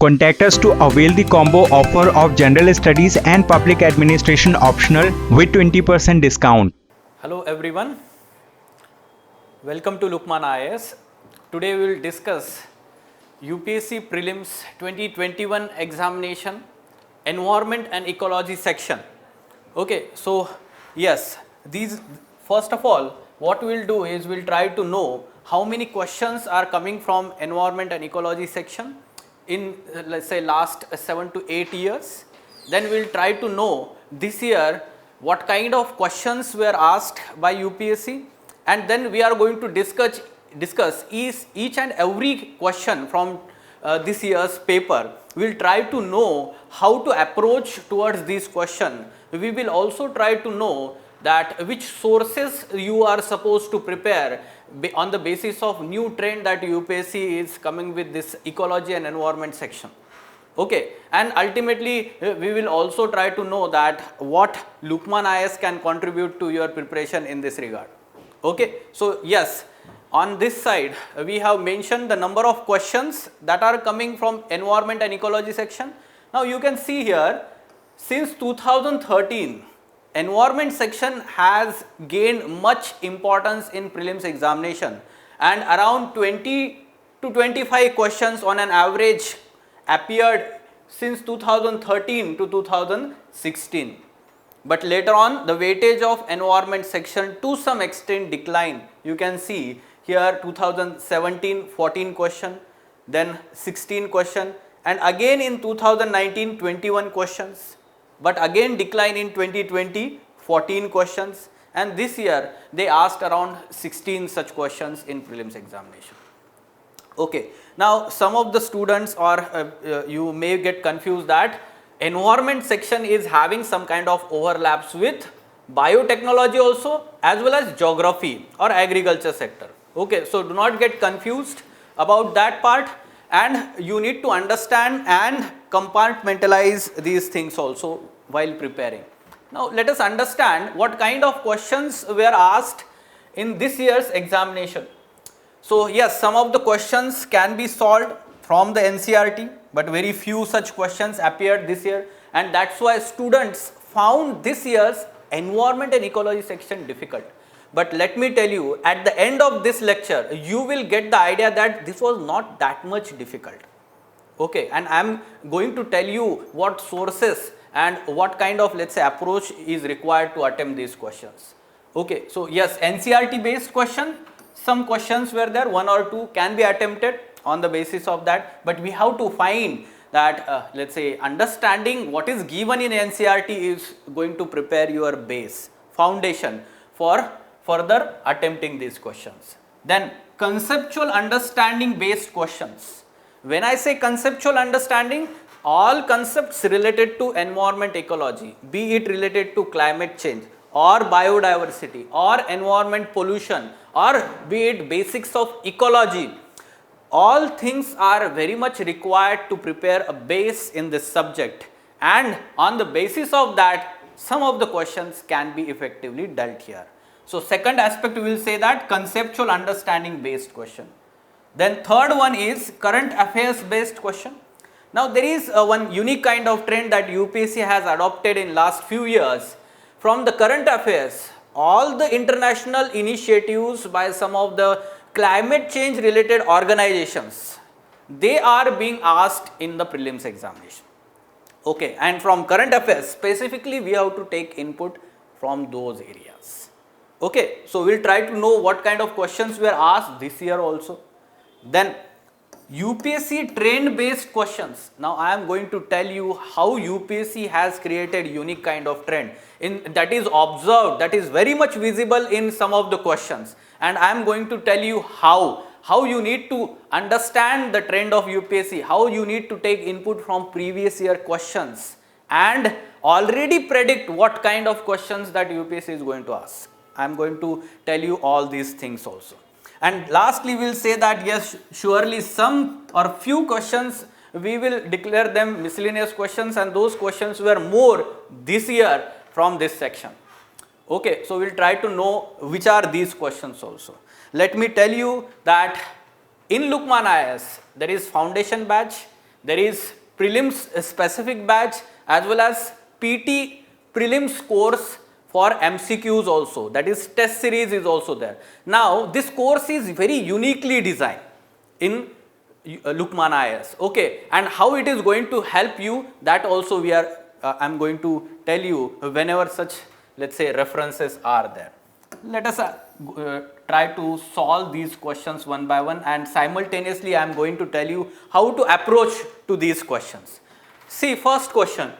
Contact us to avail the combo offer of General Studies and Public Administration optional with 20% discount. Hello everyone, welcome to Lukman IAS. Today we will discuss UPSC Prelims 2021 examination, environment and ecology section. Okay, so yes, these first of all what we will do is we will try to know how many questions are coming from environment and ecology section in let's say last 7 to 8 years. Then we will try to know this year what kind of questions were asked by UPSC, and then we are going to discuss each and every question from this year's paper. We will try to know how to approach towards this question. We will also try to know that which sources you are supposed to prepare on the basis of new trend that UPSC is coming with this ecology and environment section. Okay, and ultimately we will also try to know that what Lukman IAS can contribute to your preparation in this regard. Okay, so yes, on this side we have mentioned the number of questions that are coming from environment and ecology section. Now you can see here, since 2013 environment section has gained much importance in prelims examination, and around 20 to 25 questions on an average appeared since 2013 to 2016. But later on the weightage of environment section to some extent declined. You can see here 2017 14 question, then 16 question, and again in 2019 21 questions, but again decline in 2020 14 questions, and this year they asked around 16 such questions in prelims examination. Okay, now some of the students or you may get confused that environment section is having some kind of overlaps with biotechnology also as well as geography or agriculture sector. Okay, so do not get confused about that part, and you need to understand and compartmentalize these things also while preparing. Now let us understand what kind of questions were asked in this year's examination. So yes, some of the questions can be solved from the NCERT, but very few such questions appeared this year, and that's why students found this year's environment and ecology section difficult. But let me tell you, at the end of this lecture you will get the idea that this was not that much difficult. Okay, and I am going to tell you what sources and what kind of, let's say, approach is required to attempt these questions. Okay, so yes, NCERT based question, some questions were there, one or two can be attempted on the basis of that, but we have to find that let's say understanding what is given in NCERT is going to prepare your base foundation for further attempting these questions. Then conceptual understanding based questions. When I say conceptual understanding, all concepts related to environment ecology, be it related to climate change or biodiversity or environment pollution or be it basics of ecology, all things are very much required to prepare a base in this subject, and on the basis of that some of the questions can be effectively dealt here. So second aspect we will say that conceptual understanding based question. Then third one is current affairs based question. Now there is one unique kind of trend that UPSC has adopted in last few years. From the current affairs, all the international initiatives by some of the climate change related organizations, they are being asked in the prelims examination. Okay, and from current affairs specifically we have to take input from those areas. Okay, so we will try to know what kind of questions were asked this year also. Then UPSC trend based questions. Now I am going to tell you how UPSC has created unique kind of trend that is observed, that is very much visible in some of the questions, and I am going to tell you how you need to understand the trend of UPSC, how you need to take input from previous year questions and already predict what kind of questions that UPSC is going to ask. I am going to tell you all these things also. And lastly we will say that yes, surely some or few questions we will declare them miscellaneous questions, and those questions were more this year from this section. Okay, so we will try to know which are these questions also. Let me tell you that in Lukman IAS there is foundation batch, There is prelims specific batch as well as PT prelims course for MCQs also, that is test series is also there. Now this course is very uniquely designed in Lukman IAS, okay, and how it is going to help you, that also we are I'm going to tell you whenever such, let's say, references are there. Let us try to solve these questions one by one, and simultaneously I am going to tell you how to approach to these questions. See, first question,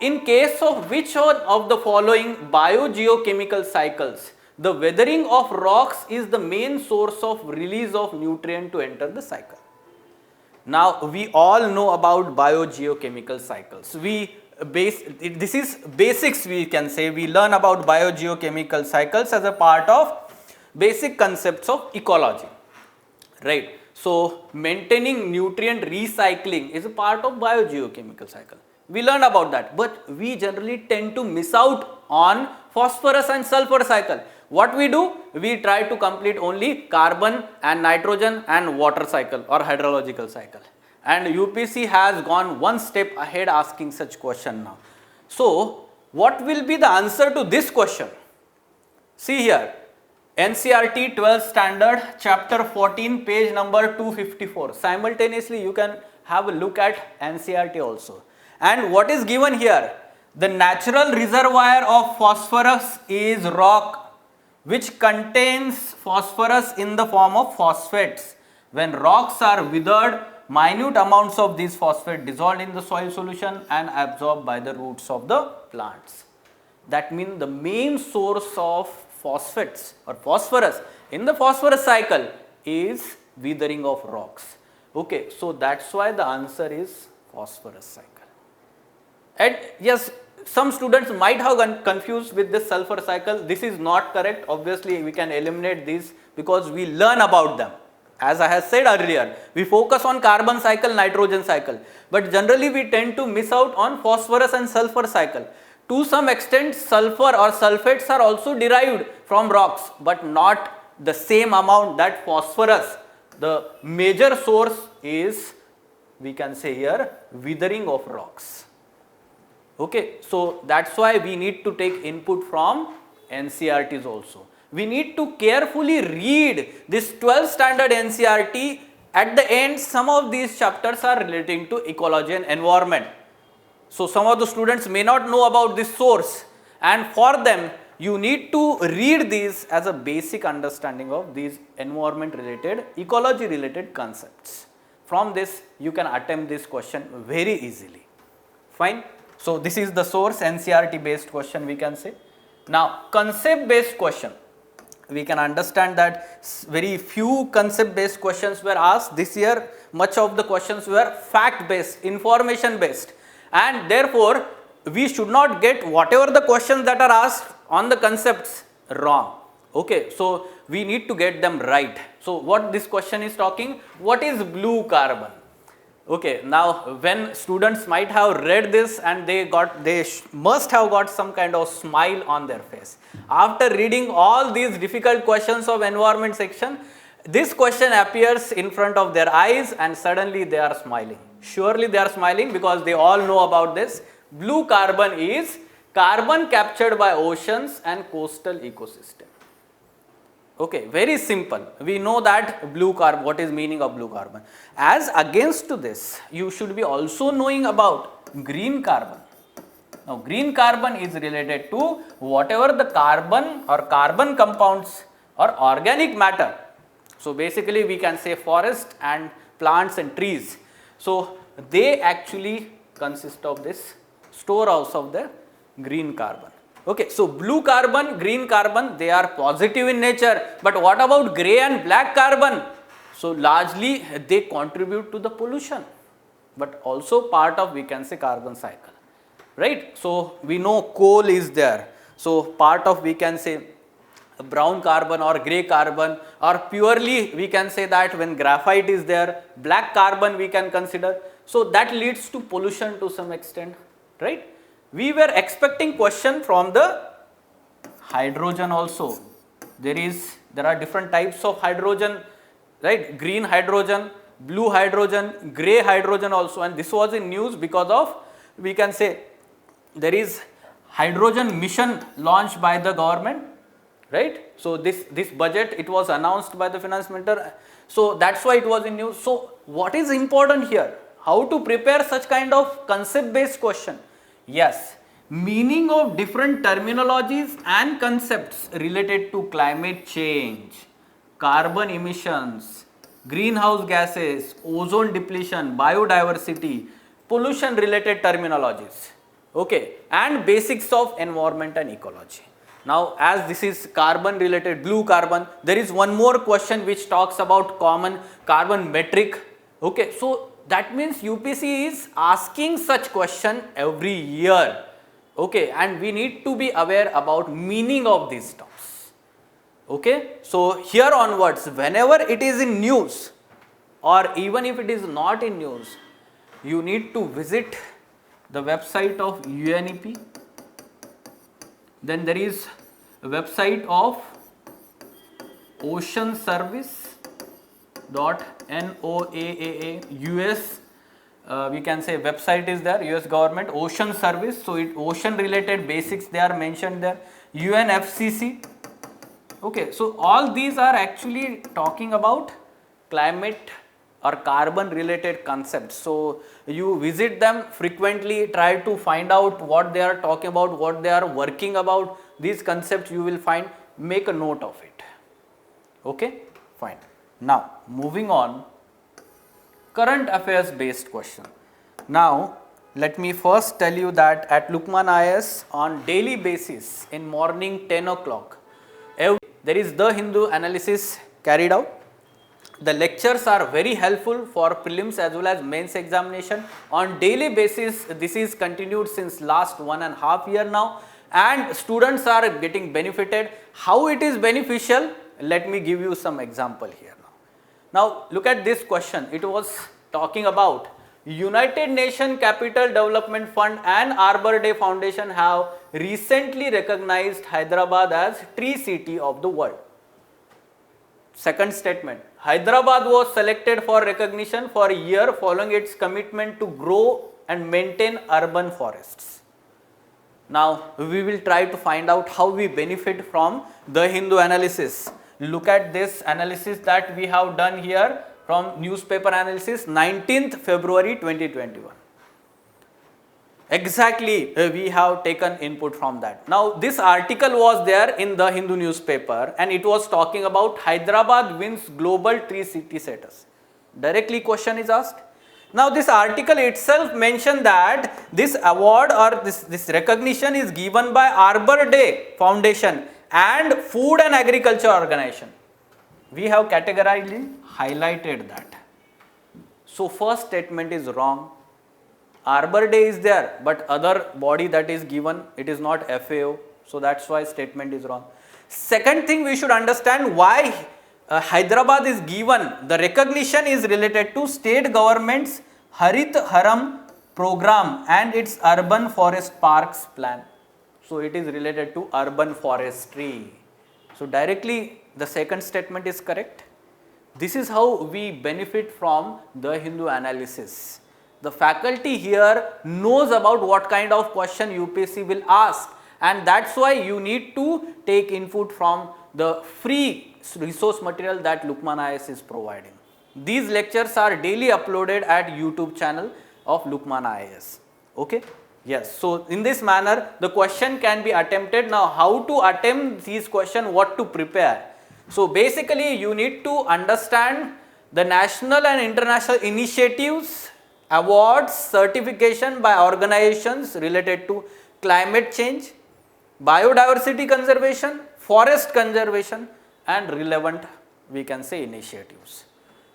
in case of which one of the following biogeochemical cycles the weathering of rocks is the main source of release of nutrient to enter the cycle? Now we all know about biogeochemical cycles. This is basics, we can say. We learn about biogeochemical cycles as a part of basic concepts of ecology, right? So maintaining nutrient recycling is a part of biogeochemical cycle. We learn about that, but we generally tend to miss out on phosphorus and sulfur cycle. What we do? We try to complete only carbon and nitrogen and water cycle or hydrological cycle. And UPC has gone one step ahead asking such question now. So what will be the answer to this question? See here, NCERT 12th standard chapter 14 page number 254. Simultaneously you can have a look at NCERT also. And what is given here? The natural reservoir of phosphorus is rock which contains phosphorus in the form of phosphates. When rocks are withered, minute amounts of these phosphate dissolved in the soil solution and absorbed by the roots of the plants. That means the main source of phosphates or phosphorus in the phosphorus cycle is withering of rocks. Okay, so that's why the answer is phosphorus cycle. And yes, some students might have confused with this sulfur cycle. This is not correct. Obviously, we can eliminate these because we learn about them. As I have said earlier, we focus on carbon cycle, nitrogen cycle, but generally we tend to miss out on phosphorus and sulfur cycle. To some extent, sulfur or sulfates are also derived from rocks, but not the same amount that phosphorus. The major source is, we can say here, withering of rocks. Okay, so that's why we need to take input from NCERTs also. We need to carefully read this 12th standard NCERT. At the end, some of these chapters are relating to ecology and environment. So some of the students may not know about this source, and for them you need to read these as a basic understanding of these environment related, ecology related concepts. From this you can attempt this question very easily. Fine. So this is the source, NCERT based question, we can say. Now concept based question, we can understand that very few concept based questions were asked this year. Much of the questions were fact based, information based, and therefore we should not get whatever the questions that are asked on the concepts wrong. Okay, so we need to get them right. So what this question is talking, what is blue carbon? Okay, now when students might have read this and they must have got some kind of smile on their face. After reading all these difficult questions of environment section, this question appears in front of their eyes and suddenly they are smiling. Surely they are smiling because they all know about this. Blue carbon is carbon captured by oceans and coastal ecosystem. Okay, very simple. We know that blue carbon, what is meaning of blue carbon. As against to this, you should be also knowing about green carbon. Now, green carbon is related to whatever the carbon or carbon compounds or organic matter. So, basically we can say forest and plants and trees. So, they actually consist of this storehouse of the green carbon. Okay, so blue carbon, green carbon, they are positive in nature, but what about grey and black carbon? So largely they contribute to the pollution, but also part of, we can say, carbon cycle, right? So we know coal is there, so part of, we can say, brown carbon or grey carbon, or purely we can say that when graphite is there, black carbon we can consider. So that leads to pollution to some extent, right? We were expecting question from the hydrogen also. There are different types of hydrogen, right? Green hydrogen, blue hydrogen, gray hydrogen also, and this was in news because of, we can say, there is hydrogen mission launched by the government, right? So this budget, it was announced by the finance minister, so that's why it was in news. So what is important here? How to prepare such kind of concept based question? Yes, meaning of different terminologies and concepts related to climate change, carbon emissions, greenhouse gases, ozone depletion, biodiversity, pollution related terminologies, okay, and basics of environment and ecology. Now, as this is carbon related, blue carbon, there is one more question which talks about common carbon metric, okay. So that means UPSC is asking such question every year, okay, and we need to be aware about meaning of these terms, okay. So here onwards, whenever it is in news or even if it is not in news, you need to visit the website of UNEP. Then there is a website of Ocean Service .NOAA US, we can say website is there, US government, Ocean Service. So ocean related basics they are mentioned there, UNFCCC, okay. So all these are actually talking about climate or carbon related concepts. So you visit them frequently, try to find out what they are talking about, what they are working about, these concepts you will find, make a note of it, okay, fine. Now moving on, current affairs based question. Now let me first tell you that at Lukman IAS on daily basis in morning 10 o'clock, there is the Hindu analysis carried out. The lectures are very helpful for prelims as well as mains examination on daily basis. This is continued since last 1.5 years now, and students are getting benefited. How it is beneficial? Let me give you some example here now. Now look at this question. It was talking about United Nations Capital Development Fund and Arbor Day Foundation have recently recognized Hyderabad as Tree City of the World. Second statement, Hyderabad was selected for recognition for a year following its commitment to grow and maintain urban forests. Now we will try to find out how we benefit from the Hindu analysis. Look at this analysis that we have done here from newspaper analysis 19th February 2021. Exactly, we have taken input from that. Now this article was there in the Hindu newspaper and it was talking about Hyderabad wins global tree city status. Directly question is asked. Now this article itself mentioned that this award or this recognition is given by Arbor Day Foundation and Food and Agriculture Organization. We have categorically highlighted that. So first statement is wrong. Arbor Day is there, but other body that is given, it is not FAO. So that's why statement is wrong. Second thing, we should understand why Hyderabad is given. The recognition is related to state government's Harit Haram program and its urban forest parks plan. So it is related to urban forestry. So directly the second statement is correct. This is how we benefit from the Hindu analysis. The faculty here knows about what kind of question UPSC will ask, and that's why you need to take input from the free resource material that Lukman IAS is providing. These lectures are daily uploaded at YouTube channel of Lukman IAS. Okay? Yes. So in this manner, the question can be attempted. Now, how to attempt these questions? What to prepare? So basically, you need to understand the national and international initiatives, awards, certification by organizations related to climate change, biodiversity conservation, forest conservation, and relevant, we can say, initiatives.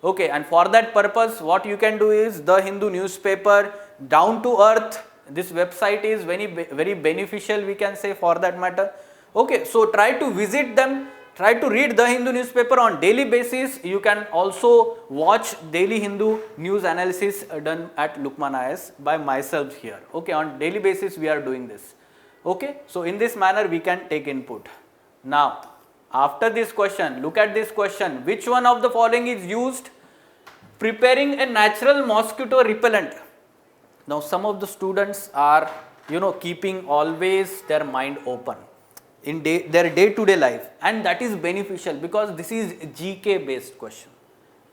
Okay, and for that purpose, what you can do is the Hindu newspaper, down to earth, this website is very beneficial, we can say, for that matter. Okay, so try to visit them, try to read the Hindu newspaper on daily basis. You can also watch daily Hindu news analysis done at Lukman IAS by myself here. Okay, on daily basis we are doing this. Okay, so in this manner we can take input. Now, after this question, look at this question. Which one of the following is used? preparing a natural mosquito repellent. Now some of the students are, keeping always their mind open in their day-to-day life, and that is beneficial because this is GK based question,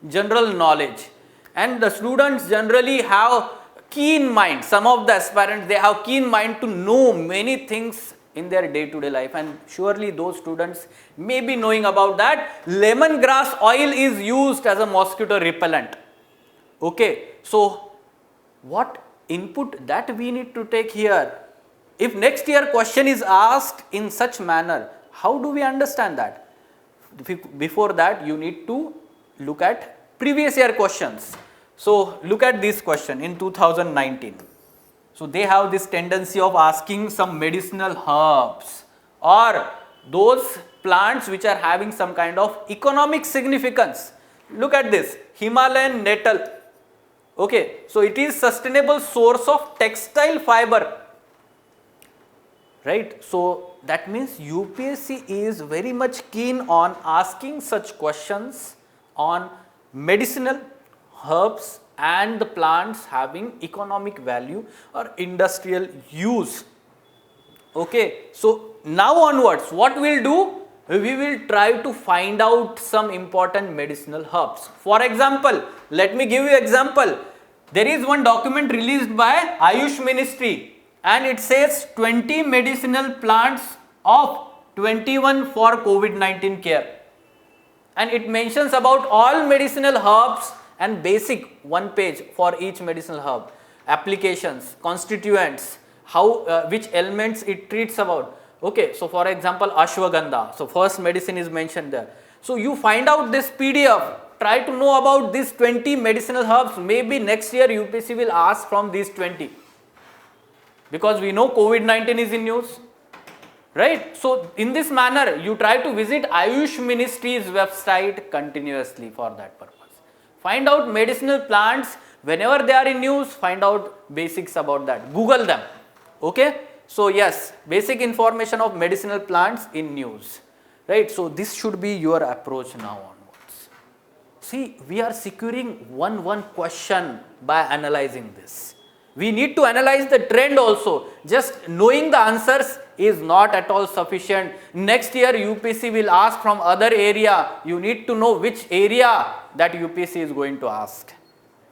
general knowledge, and the students generally have keen mind. Some of the aspirants, they have keen mind to know many things in their day-to-day life, and surely those students may be knowing about that lemongrass oil is used as a mosquito repellent. Okay, so what input that we need to take here? If next year question is asked in such manner, how do we understand that? Before that, you need to look at previous year questions. So look at this question in 2019. So they have this tendency of asking some medicinal herbs or those plants which are having some kind of economic significance. Look at this, Himalayan nettle. Okay, so it is sustainable source of textile fiber. Right, so that means UPSC is very much keen on asking such questions on medicinal herbs and the plants having economic value or industrial use. Okay, so now onwards, what we'll do? We will try to find out some important medicinal herbs. For example, let me give you example. There is one document released by Ayush Ministry, and it says 20 medicinal plants of 21 for COVID-19 care, and it mentions about all medicinal herbs and basic one page for each medicinal herb, applications, constituents, how which elements it treats about. Okay, so for example, ashwagandha, so first medicine is mentioned there. So you find out this PDF, try to know about these 20 medicinal herbs. Maybe next year UPSC will ask from these 20. Because we know COVID-19 is in news, right? So in this manner, you try to visit Ayush Ministry's website continuously for that purpose. Find out medicinal plants whenever they are in news, find out basics about that. Google them, okay? So yes, basic information of medicinal plants in news, right? So this should be your approach now onwards. See, we are securing one question by analyzing this. We need to analyze the trend also. Just knowing the answers is not at all sufficient. Next year UPSC will ask from other area. You need to know which area that UPSC is going to ask.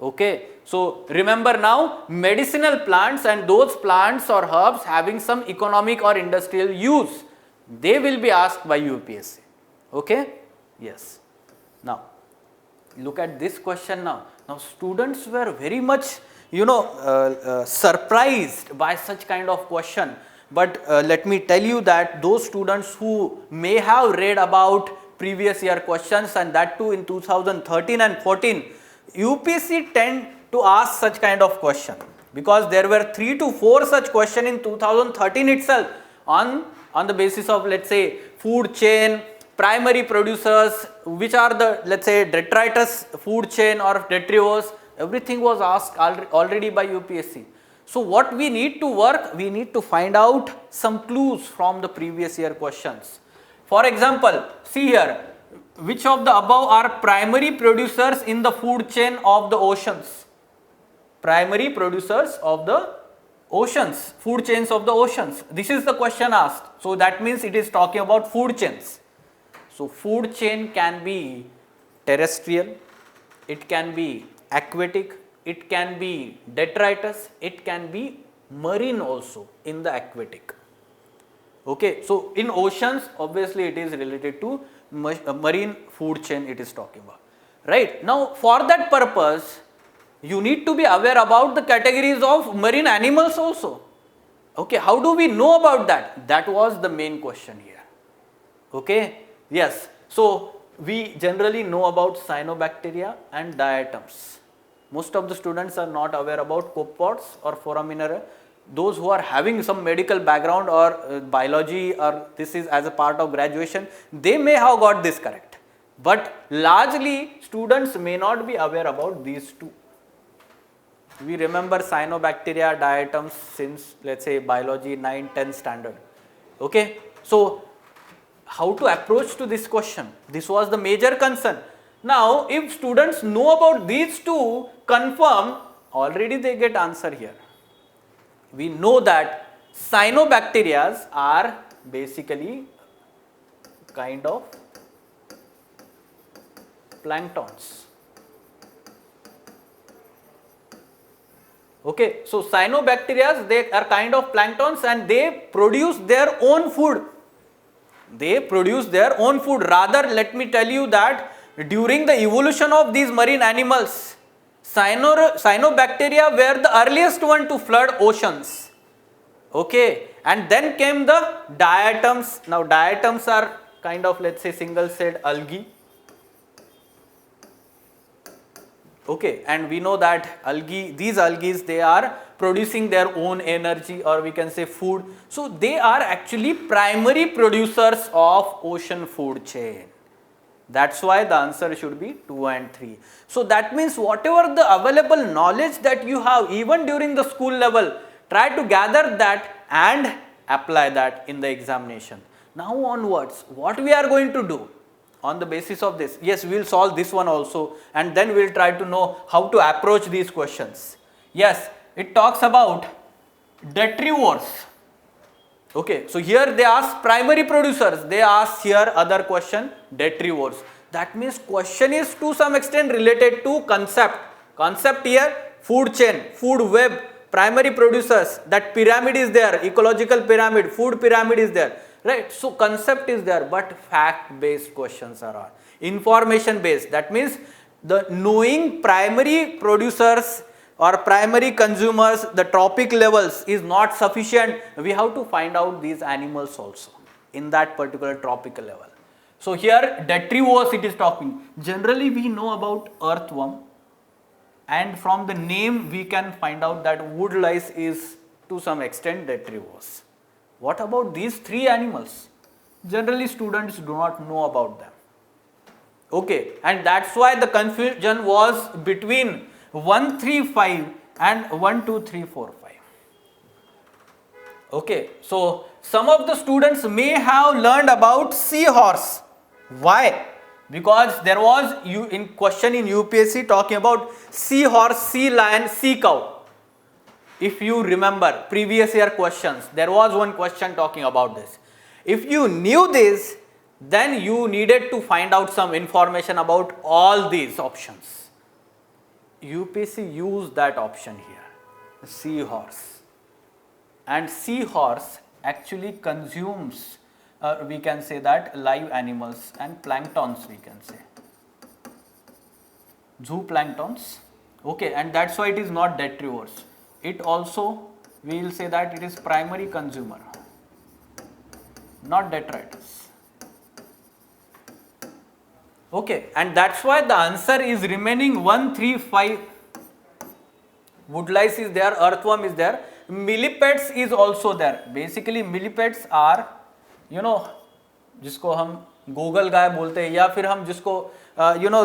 Okay. So remember now, medicinal plants and those plants or herbs having some economic or industrial use, they will be asked by UPSC. Okay. Yes. Now look at this question now. Now students were very much surprised by such kind of question, but let me tell you that those students who may have read about previous year questions, and that too in 2013 and 14, UPSC tend to ask such kind of question because there were 3 to 4 such question in 2013 itself on the basis of, let's say, food chain, primary producers, which are the, let's say, detritus food chain or detritivores. Everything was asked already by UPSC. So what we need to work, we need to find out some clues from the previous year questions. For example, see here, which of the above are primary producers in the food chain of the oceans? Primary producers of the oceans, food chains of the oceans. This is the question asked. So that means it is talking about food chains. So food chain can be terrestrial, it can be aquatic, it can be detritus, it can be marine also in the aquatic. Okay, so in oceans, obviously it is related to marine food chain it is talking about. Right, now for that purpose, you need to be aware about the categories of marine animals also. Okay, how do we know about that? That was the main question here. Okay, yes, so we generally know about cyanobacteria and diatoms. Most of the students are not aware about copepods or foraminifera. Those who are having some medical background or biology, or this is as a part of graduation, they may have got this correct. But largely students may not be aware about these two. We remember cyanobacteria, diatoms since, let's say, biology 9, 10 standard. Okay, so how to approach to this question? This was the major concern. Now, if students know about these two, confirm, already they get answer here. We know that cyanobacteria are basically kind of planktons. Okay, so cyanobacteria, they are kind of planktons and they produce their own food. They produce their own food. Rather, let me tell you that during the evolution of these marine animals, cyanobacteria were the earliest one to flood oceans. Okay, and then came the diatoms. Now, diatoms are kind of, let's say, single-celled algae. Okay, and we know that these algae, they are producing their own energy, or we can say food. So they are actually primary producers of ocean food chain. That's why the answer should be 2 and 3. So that means whatever the available knowledge that you have, even during the school level, try to gather that and apply that in the examination. Now onwards, what we are going to do? On the basis of this, yes, we will solve this one also, and then we will try to know how to approach these questions. Yes, it talks about detrivores. Okay, so here they ask primary producers, they ask here other question, detrivores. That means question is to some extent related to concept. Concept here, food chain, food web, primary producers, that pyramid is there, ecological pyramid, food pyramid is there. Right, so concept is there, but fact based questions are on. Information based, that means the knowing primary producers or primary consumers, the trophic levels is not sufficient. We have to find out these animals also in that particular trophic level. So here detrivores it is talking. Generally we know about earthworm, and from the name we can find out that wood lice is to some extent detrivores. What about these three animals? Generally students do not know about them. Okay, and that's why the confusion was between 1, 3, 5 and 1, 2, 3, 4, 5. Okay, so some of the students may have learned about seahorse. Why? Because there was in question in UPSC talking about seahorse, sea lion, sea cow. If you remember previous year questions, there was one question talking about this. If you knew this, then you needed to find out some information about all these options. UPSC used that option here, seahorse. And seahorse actually consumes, we can say that, live animals and planktons, we can say. Zooplanktons. Okay, and that's why it is not detrivores. It also, we will say that it is primary consumer, not detritus. Okay, and that's why the answer is remaining 1, 3, 5. Wood lice is there, earthworm is there, millipedes is also there. Basically millipedes are, you know, जिसको हम goggle गाय बोलते हैं, या फिर हम जिसको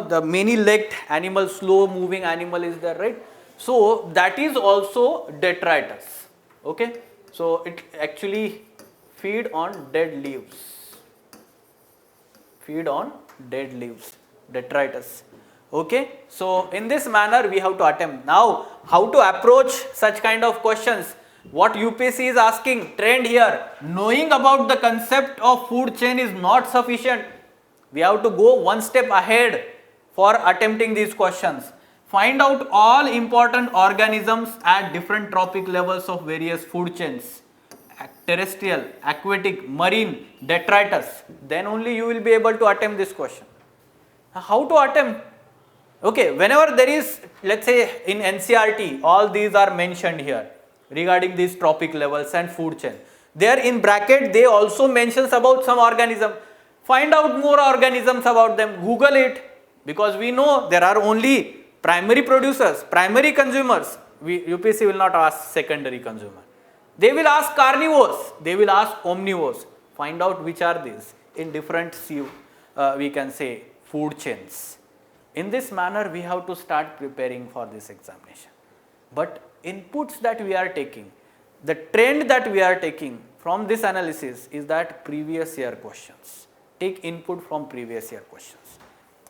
the many legged animal, slow moving animal is there, right? So that is also detritus. Okay, so it actually feed on dead leaves, detritus. Okay, so in this manner we have to attempt. Now how to approach such kind of questions? What UPSC is asking, trend here, knowing about the concept of food chain is not sufficient. We have to go one step ahead for attempting these questions. Find out all important organisms at different trophic levels of various food chains, terrestrial, aquatic, marine, detritus. Then only you will be able to attempt this question. How to attempt? Okay, whenever there is, let's say in NCERT, all these are mentioned here regarding these trophic levels and food chain. There in bracket they also mentions about some organism. Find out more organisms about them, Google it, because we know there are only primary producers, primary consumers. UPSC will not ask secondary consumer. They will ask carnivores, they will ask omnivores. Find out which are these in different we can say food chains. In this manner we have to start preparing for this examination. But inputs that we are taking, the trend that we are taking from this analysis is that previous year questions. Take input from previous year questions.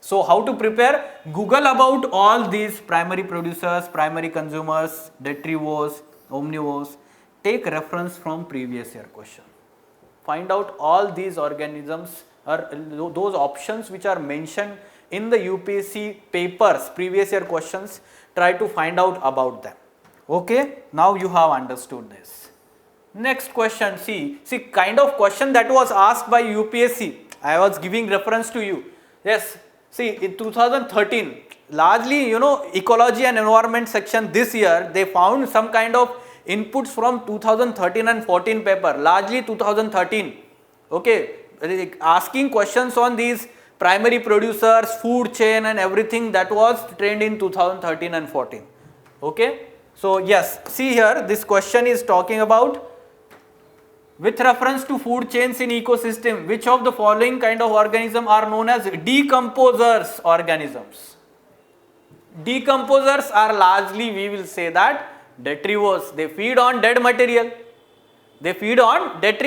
So how to prepare? Google about all these primary producers, primary consumers, detrivores, omnivores. Take reference from previous year question. Find out all these organisms or those options which are mentioned in the UPSC papers, previous year questions. Try to find out about them. Okay, now you have understood this. Next question, see kind of question that was asked by UPSC. I was giving reference to you. Yes, see in 2013, largely ecology and environment section this year, they found some kind of inputs from 2013 and 14 paper, largely 2013. Okay, asking questions on these primary producers, food chain and everything that was trained in 2013 and 14. Okay, so yes, see here this question is talking about, with reference to food chains in ecosystem, which of the following kind of organism are known as decomposers organisms? Decomposers are largely, we will say that, detrivores. They feed on dead material. They feed on dead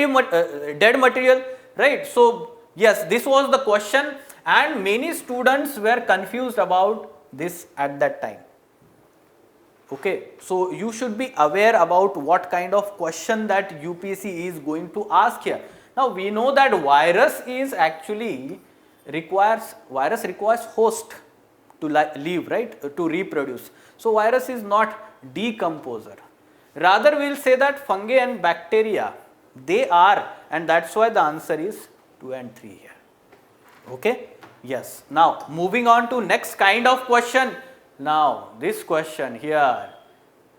material, right? So yes, this was the question and many students were confused about this at that time. Okay, so you should be aware about what kind of question that UPSC is going to ask here. Now we know that virus requires host to live, right, to reproduce. So virus is not decomposer. Rather we will say that fungi and bacteria, they are, and that's why the answer is 2 and 3 here. Okay, yes. Now moving on to next kind of question. Now this question here,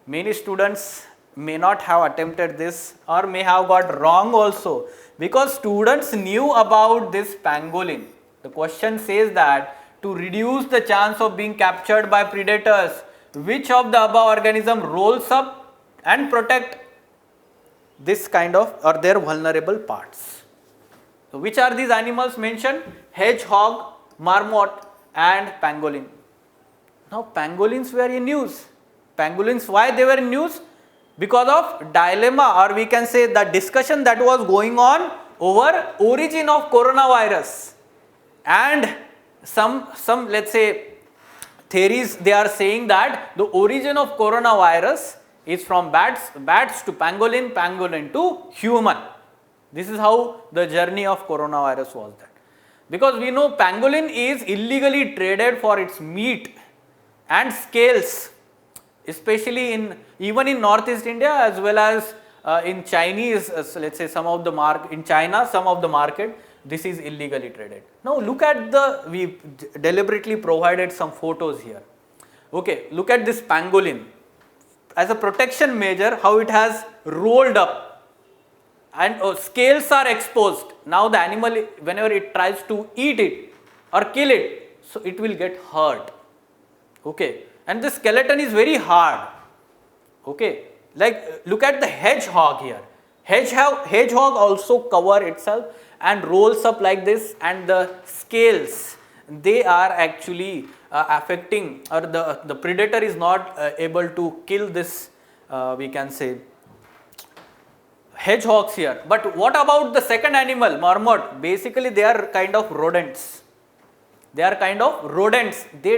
many students may not have attempted this or may have got wrong also, because students knew about this pangolin. The question says that to reduce the chance of being captured by predators, which of the above organism rolls up and protect this kind of or their vulnerable parts? So which are these animals mentioned? Hedgehog, marmot and pangolin. Now pangolins were in news. Pangolins, why they were in news? Because of dilemma, or we can say the discussion that was going on over origin of coronavirus, and some let's say theories, they are saying that the origin of coronavirus is from bats to pangolin, pangolin to human. This is how the journey of coronavirus was that. Because we know pangolin is illegally traded for its meat and scales, especially even in Northeast India as well as in Chinese, let's say in China, some of the market, this is illegally traded. Now look at we deliberately provided some photos here. Okay, look at this pangolin. As a protection measure, how it has rolled up and scales are exposed. Now the animal, whenever it tries to eat it or kill it, so it will get hurt. Okay, and the skeleton is very hard. Okay, like look at the hedgehog here. Hedgehog also cover itself and rolls up like this, and the scales, they are actually affecting, or the predator is not able to kill this, we can say, hedgehogs here. But what about the second animal, marmot? Basically they are kind of rodents. They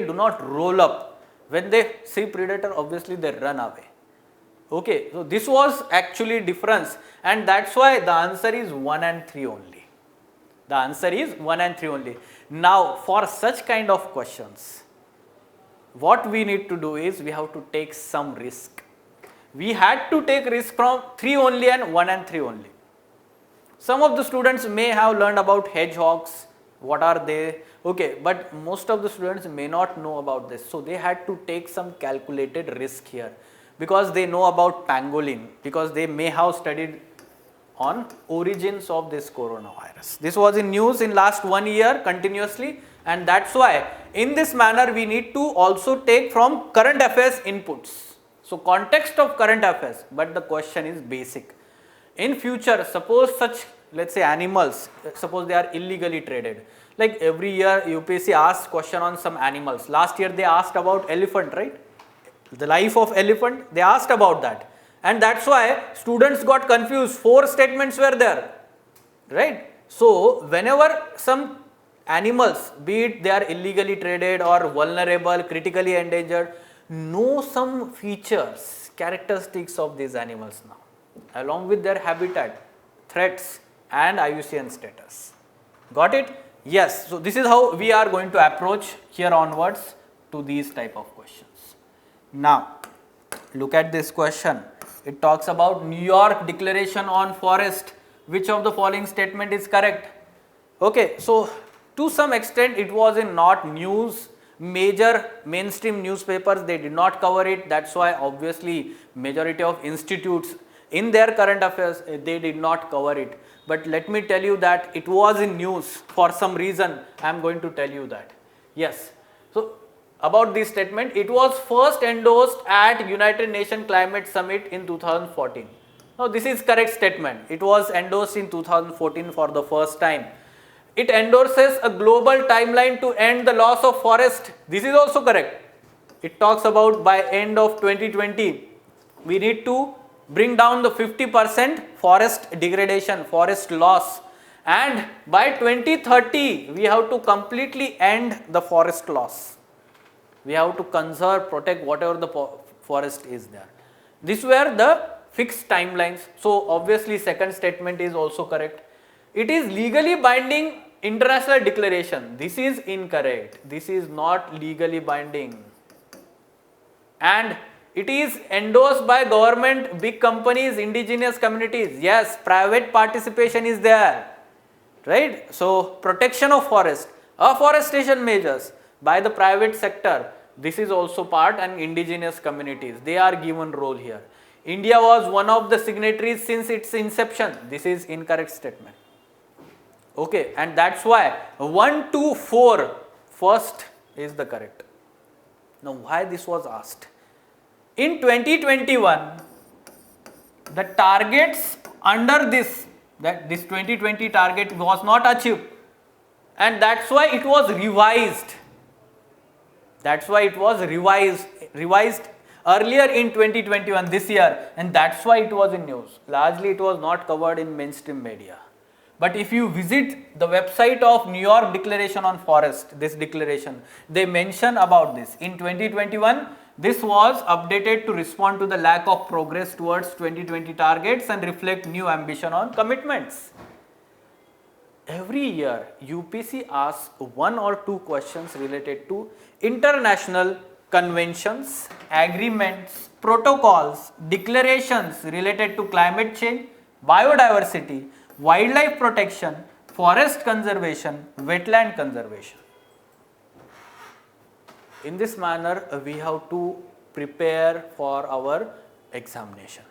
do not roll up. When they see predator, obviously they run away. Okay, so this was actually difference, and that's why the answer is 1 and 3 only. The answer is 1 and 3 only. Now for such kind of questions, what we need to do is we have to take some risk. We had to take risk from 3 only and 1 and 3 only. Some of the students may have learned about hedgehogs, what are they, okay, but most of the students may not know about this. So they had to take some calculated risk here, because they know about pangolin, because they may have studied on origins of this coronavirus. This was in news in last 1 year continuously, and that's why in this manner we need to also take from current affairs inputs. So context of current affairs, but the question is basic. In future, suppose such, let's say, animals, suppose they are illegally traded. Like every year UPSC asks question on some animals. Last year they asked about elephant, right? The life of elephant, they asked about that. And that's why students got confused. 4 statements were there, right? So whenever some animals, be it they are illegally traded or vulnerable, critically endangered, know some features, characteristics of these animals now, along with their habitat, threats and IUCN status. Got it? Yes. So this is how we are going to approach here onwards to these type of questions. Now, look at this question. It talks about New York Declaration on Forest. Which of the following statement is correct? Okay, so to some extent it was in not news, major mainstream newspapers, they did not cover it. That's why obviously majority of institutes in their current affairs, they did not cover it. But let me tell you that it was in news for some reason. I am going to tell you that. Yes. So about this statement, it was first endorsed at United Nations Climate Summit in 2014. Now this is correct statement. It was endorsed in 2014 for the first time. It endorses a global timeline to end the loss of forest. This is also correct. It talks about by end of 2020, we need to bring down the 50% forest degradation, forest loss, and by 2030, we have to completely end the forest loss. We have to conserve, protect whatever the forest is there. These were the fixed timelines. So obviously second statement is also correct. It is legally binding international declaration. This is incorrect. This is not legally binding. And it is endorsed by government, big companies, indigenous communities. Yes, private participation is there. Right? So protection of forest, afforestation measures by the private sector. This is also part, and indigenous communities. They are given role here. India was one of the signatories since its inception. This is incorrect statement. Okay, and that's why 1, 2, 4 first is the correct. Now why this was asked? In 2021, the targets under this 2020 target was not achieved, and that's why it was revised. That's why it was revised earlier in 2021 this year, and that's why it was in news. Largely it was not covered in mainstream media. But if you visit the website of New York Declaration on Forest, this declaration, they mention about this. In 2021, this was updated to respond to the lack of progress towards 2020 targets and reflect new ambition on commitments. Every year, UPC asks 1 or 2 questions related to international conventions, agreements, protocols, declarations related to climate change, biodiversity, wildlife protection, forest conservation, wetland conservation. In this manner, we have to prepare for our examination.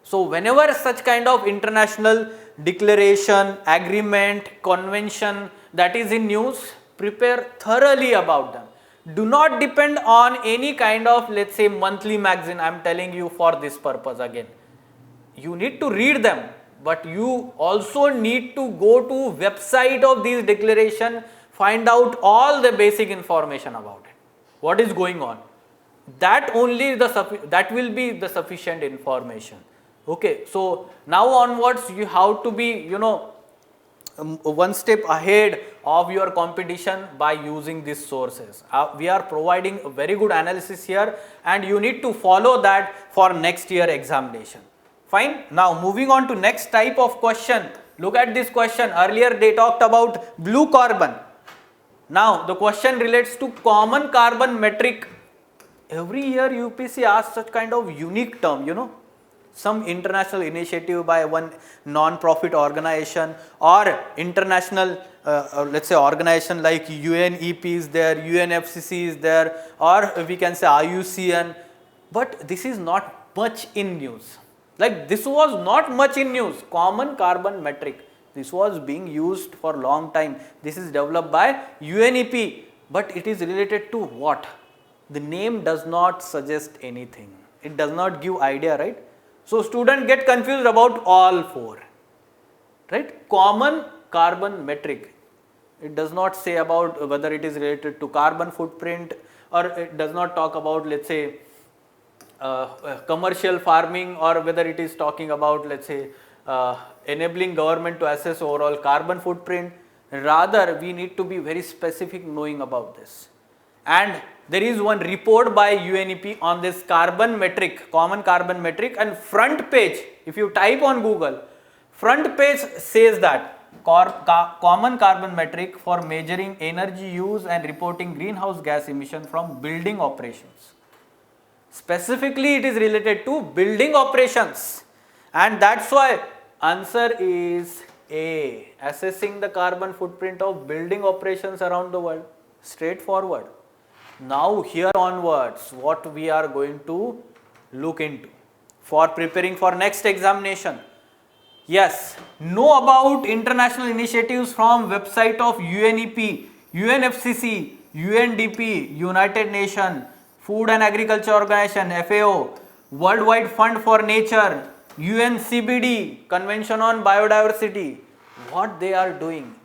So whenever such kind of international declaration, agreement, convention that is in news, prepare thoroughly about them. Do not depend on any kind of, let's say, monthly magazine. I am telling you for this purpose again. You need to read them, but you also need to go to website of these declaration, find out all the basic information about it. What is going on? That only that will be the sufficient information. Okay, so now onwards you have to be, one step ahead of your competition by using these sources. We are providing a very good analysis here, and you need to follow that for next year examination. Fine. Now moving on to next type of question. Look at this question. Earlier they talked about blue carbon. Now the question relates to common carbon metric. Every year UPC asks such kind of unique term, some international initiative by one non-profit organization or international, let's say, organization like UNEP is there, UNFCCC is there, or we can say IUCN, but this is not much in news. Like this was not much in news, common carbon metric. This was being used for long time. This is developed by UNEP, but it is related to what? The name does not suggest anything. It does not give idea, right? So students get confused about all 4, right? Common carbon metric. It does not say about whether it is related to carbon footprint, or it does not talk about, let's say, commercial farming, or whether it is talking about, let's say, enabling government to assess overall carbon footprint. Rather, we need to be very specific knowing about this. And there is one report by UNEP on this carbon metric, common carbon metric, and front page, if you type on Google, front page says that common carbon metric for measuring energy use and reporting greenhouse gas emission from building operations. Specifically, it is related to building operations, and that's why answer is A, assessing the carbon footprint of building operations around the world. Straightforward. Now here onwards, what we are going to look into for preparing for next examination. Yes, know about international initiatives from website of UNEP, UNFCCC, UNDP, United Nations, Food and Agriculture Organization, FAO, Worldwide Fund for Nature, UNCBD, Convention on Biodiversity, what they are doing.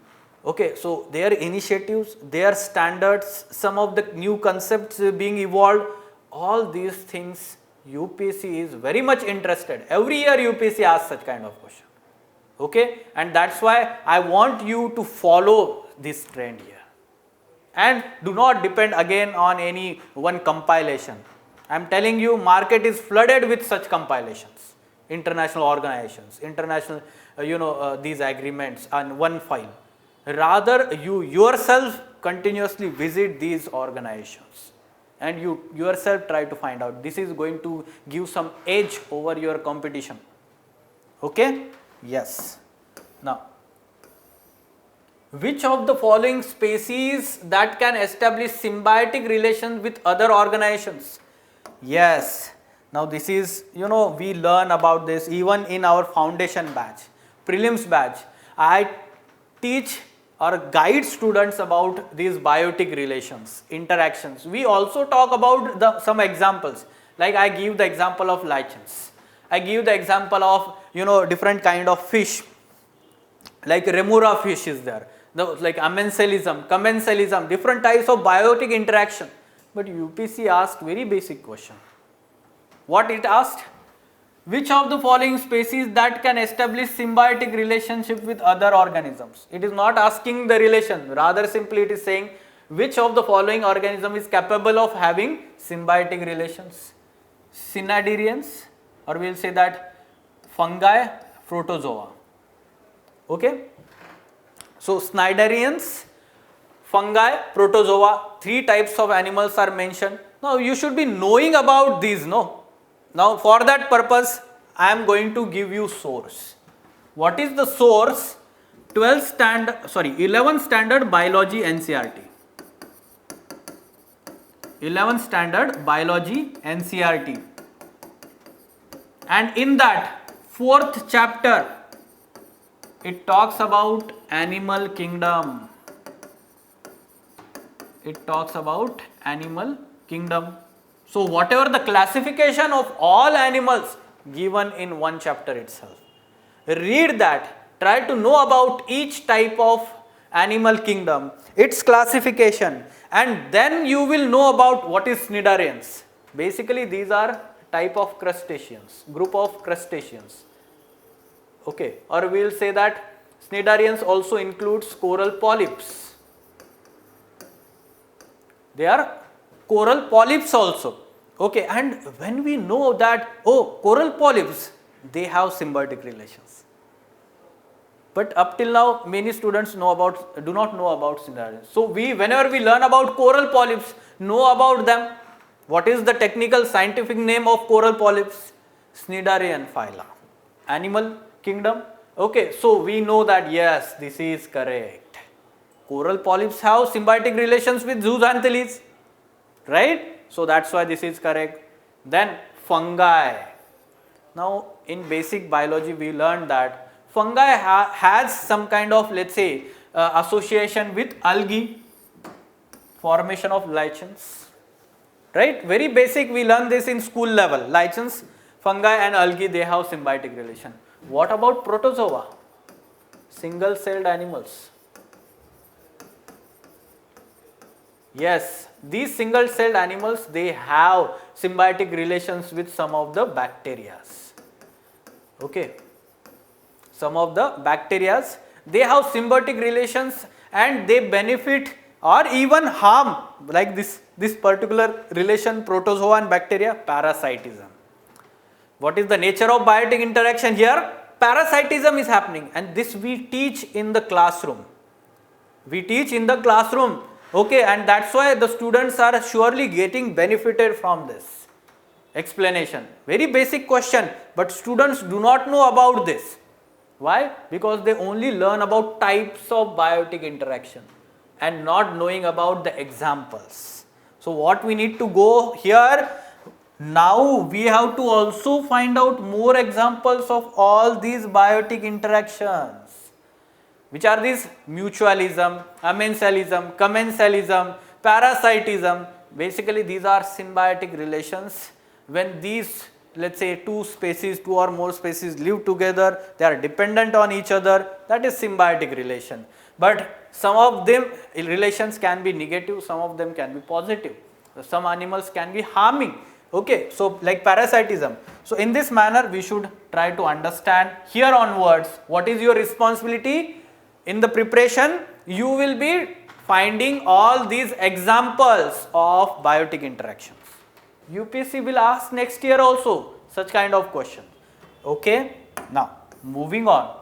Okay, so their initiatives, their standards, some of the new concepts being evolved, all these things UPSC is very much interested. Every year UPSC asks such kind of question. Okay, and that's why I want you to follow this trend here. And do not depend again on any one compilation. I am telling you, market is flooded with such compilations, international organizations, international, these agreements on one file. Rather, you yourself continuously visit these organizations and you yourself try to find out. This is going to give some edge over your competition. Okay? Yes. Now, which of the following species that can establish symbiotic relations with other organizations? Yes. Now this is, we learn about this even in our foundation batch, prelims batch. I teach or guide students about these biotic relations, interactions. We also talk about some examples, like I give the example of lichens. I give the example of, different kind of fish, like remora fish is there, like commensalism, different types of biotic interaction. But UPSC asked very basic question. What it asked? Which of the following species that can establish symbiotic relationship with other organisms? It is not asking the relation, rather simply it is saying which of the following organism is capable of having symbiotic relations? Cnidarians, or we will say that fungi, protozoa. Okay? So cnidarians, fungi, protozoa, 3 types of animals are mentioned. Now you should be knowing about these, no? Now for that purpose, I am going to give you source. What is the source? 11th standard biology NCERT. 11th standard biology NCERT. And in that 4th chapter, it talks about animal kingdom. It talks about animal kingdom. So whatever the classification of all animals given in one chapter itself. Read that, try to know about each type of animal kingdom, its classification, and then you will know about what is cnidarians. Basically these are type of crustaceans, group of crustaceans. Okay, or we will say that cnidarians also includes coral polyps. They are coral polyps also. Okay, and when we know that, oh, coral polyps, they have symbiotic relations. But up till now, many students do not know about cnidarians. So whenever we learn about coral polyps, know about them. What is the technical scientific name of coral polyps? Cnidarian phyla. Animal kingdom. Okay, so we know that yes, this is correct. Coral polyps have symbiotic relations with zooxanthellae, right? So that's why this is correct. Then fungi. Now in basic biology we learned that fungi has some kind of, let's say, association with algae, formation of lichens, right? Very basic, we learn this in school level. Lichens, fungi and algae, they have symbiotic relation. What about protozoa? Single celled animals. Yes, these single celled animals, they have symbiotic relations with some of the bacteria. Okay, some of the bacteria, they have symbiotic relations and they benefit or even harm, like this particular relation, protozoa and bacteria, parasitism. What is the nature of biotic interaction here? Parasitism is happening, and this we teach in the classroom. We teach in the classroom, okay, and that's why the students are surely getting benefited from this explanation. Very basic question, but students do not know about this. Why? Because they only learn about types of biotic interaction and not knowing about the examples. So what we need to go here, now we have to also find out more examples of all these biotic interactions. Which are these? Mutualism, amensalism, commensalism, parasitism. Basically these are symbiotic relations. When these, let's say, two or more species live together, they are dependent on each other, that is symbiotic relation. But some of them relations can be negative, some of them can be positive. Some animals can be harming. Okay, so like parasitism. So in this manner we should try to understand here onwards what is your responsibility. In the preparation, you will be finding all these examples of biotic interactions. UPSC will ask next year also such kind of question. Okay, now moving on.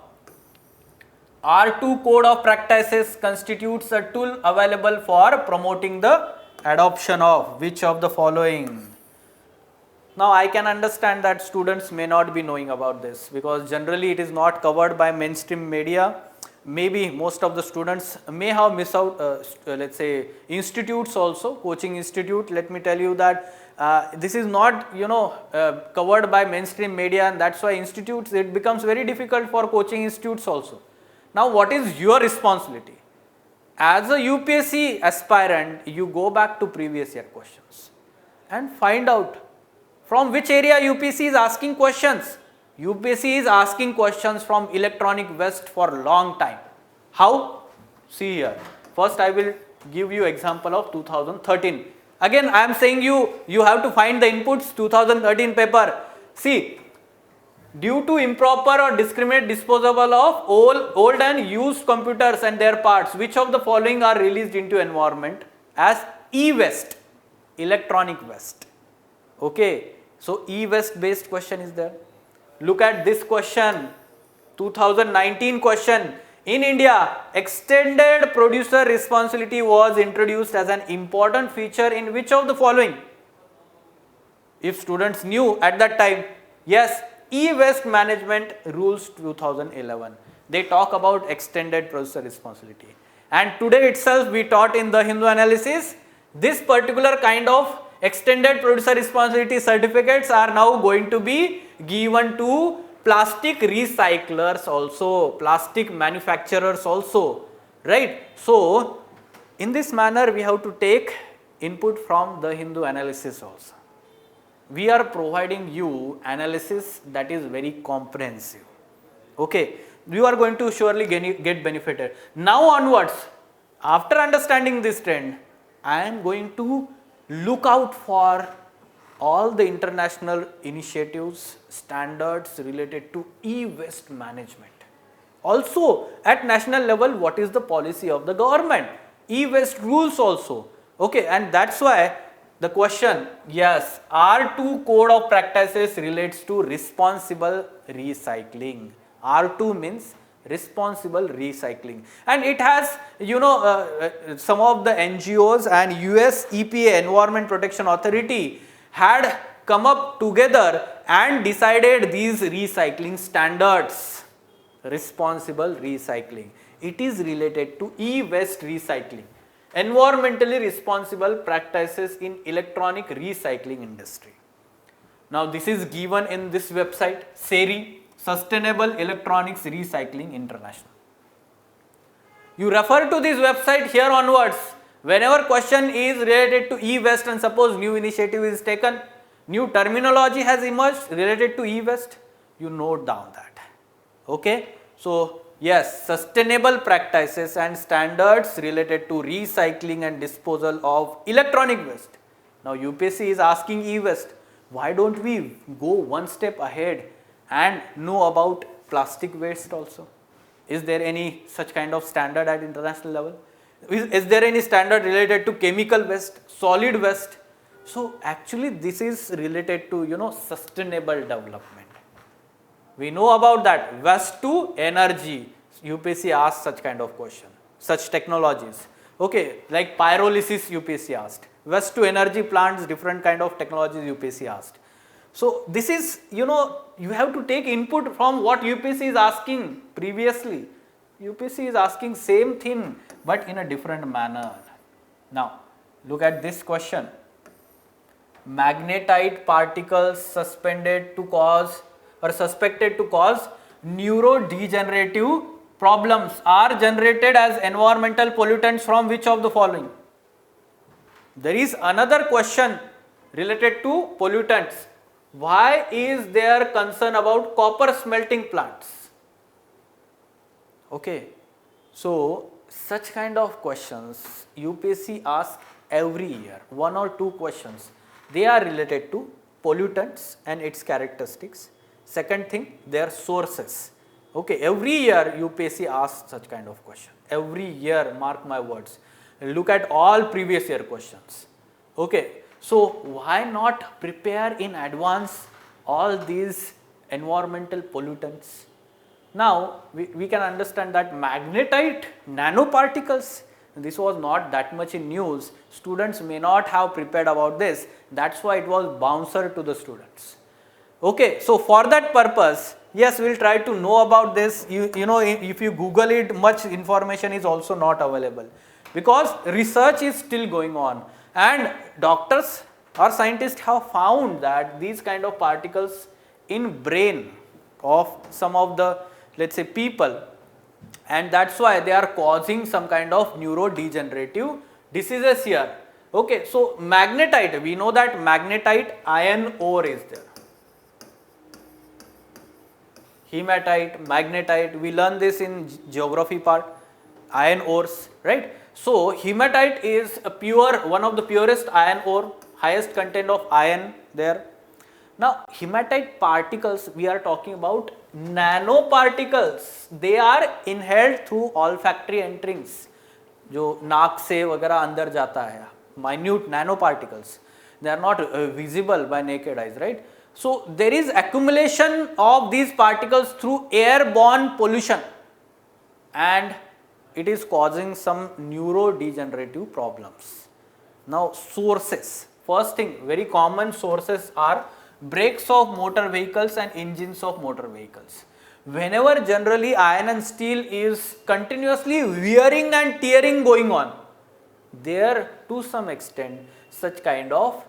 R2 code of practices constitutes a tool available for promoting the adoption of which of the following? Now I can understand that students may not be knowing about this because generally it is not covered by mainstream media. Maybe most of the students may have missed out, let's say, institutes also, coaching institute. Let me tell you that this is not, covered by mainstream media, and that's why institutes, it becomes very difficult for coaching institutes also. Now what is your responsibility? As a UPSC aspirant, you go back to previous year questions and find out from which area UPSC is asking questions. UPSC is asking questions from Electronic West for long time. How? See here. First I will give you example of 2013. Again I am saying you have to find the inputs 2013 paper. See, due to improper or discriminate disposal of old and used computers and their parts, which of the following are released into environment as e-waste, electronic waste? Okay, so e-waste based question is there. Look at this question, 2019 question. In India, extended producer responsibility was introduced as an important feature in which of the following? If students knew at that time, yes, e-waste management rules 2011. They talk about extended producer responsibility. And today itself we taught in the Hindu analysis, this particular kind of extended producer responsibility certificates are now going to be given to plastic recyclers also, plastic manufacturers also, right? So in this manner we have to take input from the Hindu analysis also. We are providing you analysis that is very comprehensive. Okay, you are going to surely get benefited. Now onwards, after understanding this trend, I am going to look out for all the international initiatives, standards related to e-waste management. Also at national level, what is the policy of the government? E-waste rules also. Okay, and that's why the question, yes, R2 code of practices relates to responsible recycling. R2 means responsible recycling, and it has, some of the NGOs and US EPA, Environment Protection Authority, had come up together and decided these recycling standards. Responsible recycling, it is related to e-waste recycling, environmentally responsible practices in electronic recycling industry. Now this is given in this website, SERI, Sustainable Electronics Recycling International. You refer to this website here onwards. Whenever question is related to e-waste and suppose new initiative is taken, new terminology has emerged related to e-waste, you note down that. Okay, so yes, sustainable practices and standards related to recycling and disposal of electronic waste. Now UPSC is asking e-waste. Why don't we go one step ahead and know about plastic waste also? Is there any such kind of standard at international level? Is there any standard related to chemical waste, solid waste? So actually this is related to, you know, sustainable development. We know about that, waste to energy. UPSC asks such kind of question, such technologies. Okay, like pyrolysis UPSC asked. Waste to energy plants, different kind of technologies UPSC asked. So this is, you know, you have to take input from what UPSC is asking previously. UPSC is asking same thing but in a different manner. Now look at this question. Magnetite particles suspended to cause or suspected to cause neurodegenerative problems are generated as environmental pollutants from which of the following? There is another question related to pollutants. Why is there concern about copper smelting plants? Okay, so such kind of questions UPSC asks every year, 1 or 2 questions. They are related to pollutants and its characteristics. Second thing, their sources. Okay, every year UPSC asks such kind of question. Every year, mark my words. Look at all previous year questions. Okay, so why not prepare in advance all these environmental pollutants? Now we can understand that magnetite nanoparticles, this was not that much in news. Students may not have prepared about this. That's why it was bouncer to the students. Okay, so for that purpose, yes, we will try to know about this. You know, if you Google it, much information is also not available because research is still going on, and doctors or scientists have found that these kind of particles in brain of some of the, let's say, people, and that's why they are causing some kind of neurodegenerative diseases here. Okay, so magnetite, we know that magnetite iron ore is there. Hematite, magnetite, we learn this in geography part, iron ores, right? So hematite is a pure, one of the purest iron ore, highest content of iron there. Now hematite particles, we are talking about nanoparticles. They are inhaled through olfactory entrings, जो नाक से वगैरह अंदर जाता है, minute nanoparticles. They are not visible by naked eyes, right? So there is accumulation of these particles through airborne pollution, and it is causing some neurodegenerative problems. Now sources, first thing, very common sources are brakes of motor vehicles and engines of motor vehicles. Whenever generally iron and steel is continuously wearing and tearing going on, there to some extent such kind of,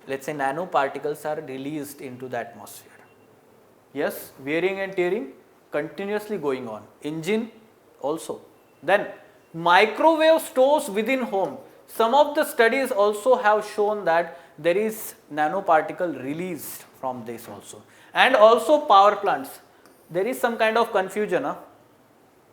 let's say, nanoparticles are released into the atmosphere. Yes, wearing and tearing continuously going on. Engine also. Then microwave stoves within home. Some of the studies also have shown that there is nanoparticle released from this also. And also power plants. There is some kind of confusion.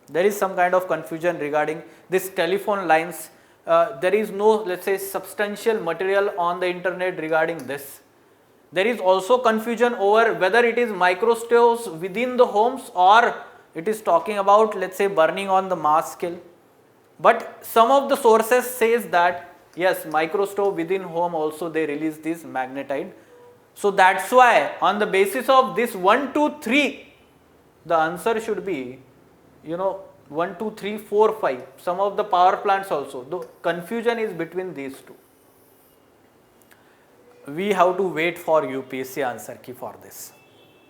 There is some kind of confusion regarding this telephone lines. There is no, let's say, substantial material on the internet regarding this. There is also confusion over whether it is micro stoves within the homes or it is talking about, let's say, burning on the mass scale. But some of the sources says that yes, micro stove within home also they release this magnetite. So that's why on the basis of this 1, 2, 3, the answer should be, you know, 1, 2, 3, 4, 5. Some of the power plants also. The confusion is between these two. We have to wait for UPSC answer key for this.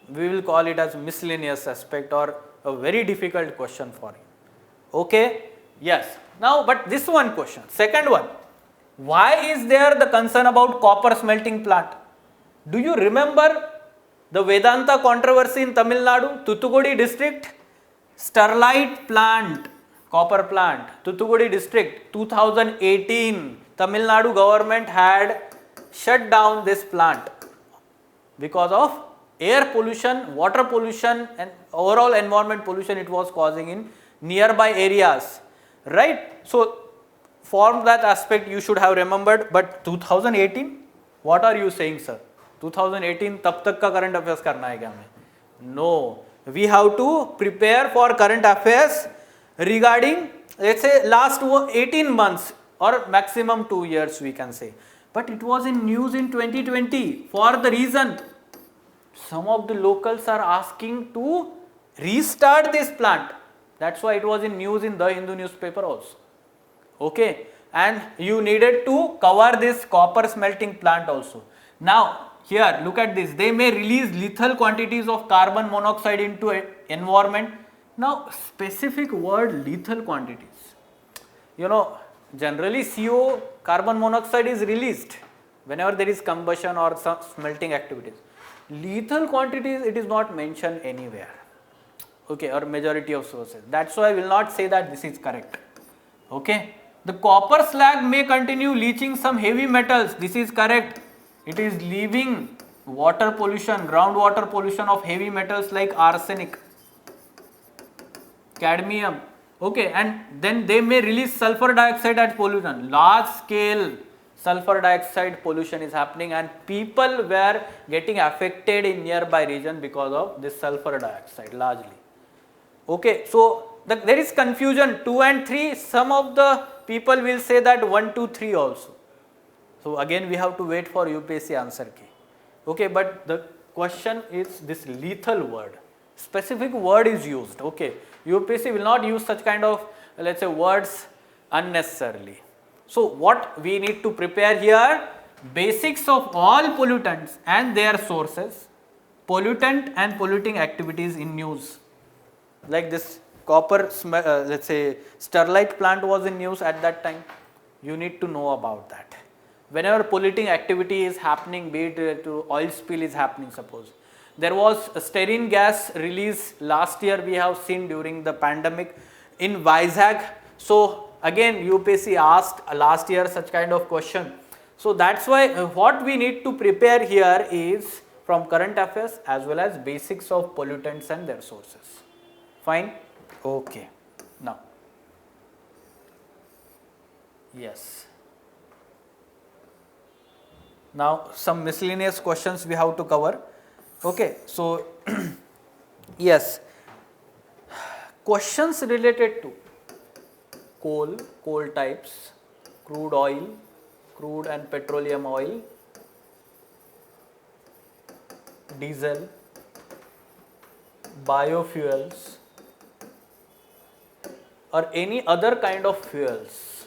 We will call it as miscellaneous aspect or a very difficult question for you. Okay? Yes. Now, but this one question. Second one. Why is there the concern about copper smelting plant? Do you remember the Vedanta controversy in Tamil Nadu, Thoothukudi district? Sterlite plant, copper plant, Thoothukudi district, 2018, Tamil Nadu government had shut down this plant because of air pollution, water pollution and overall environment pollution it was causing in nearby areas, right? So for that aspect you should have remembered, but 2018, what are you saying, sir? 2018 तब तक का current affairs करना है क्या हमें? No. we have to prepare for current affairs regarding, let's say, last 18 months or maximum 2 years we can say. But it was in news in 2020 for the reason some of the locals are asking to restart this plant. That's why it was in news in the Hindu newspaper also. Okay, and you needed to cover this copper smelting plant also. Now here look at this, they may release lethal quantities of carbon monoxide into environment. Now specific word lethal quantities, you know, generally CO, carbon monoxide, is released whenever there is combustion or some smelting activities. Lethal quantities, it is not mentioned anywhere, okay, or majority of sources. That's why I will not say that this is correct. Okay, the copper slag may continue leaching some heavy metals. This is correct. It is leaving water pollution, groundwater pollution of heavy metals like arsenic, cadmium. Okay, and then they may release sulfur dioxide as pollution. Large scale sulfur dioxide pollution is happening, and people were getting affected in nearby region because of this sulfur dioxide largely. Okay, so there is confusion 2 and 3. Some of the people will say that 1, 2, 3 also. So again we have to wait for UPSC answer key. Okay, but the question is this lethal word, specific word is used. Okay, UPSC will not use such kind of, let's say, words unnecessarily. So what we need to prepare here, basics of all pollutants and their sources, pollutant and polluting activities in news. Like this copper, let's say, Sterlite plant was in news at that time. You need to know about that. Whenever polluting activity is happening, be it oil spill is happening, suppose. There was a stearine gas release last year, we have seen during the pandemic in Vizag. So again UPSC asked last year such kind of question. So that's why what we need to prepare here is from current affairs as well as basics of pollutants and their sources. Fine? Okay. Now, yes. Now some miscellaneous questions we have to cover. Okay, so yes, questions related to coal, coal types, crude oil, crude and petroleum oil, diesel, biofuels, or any other kind of fuels.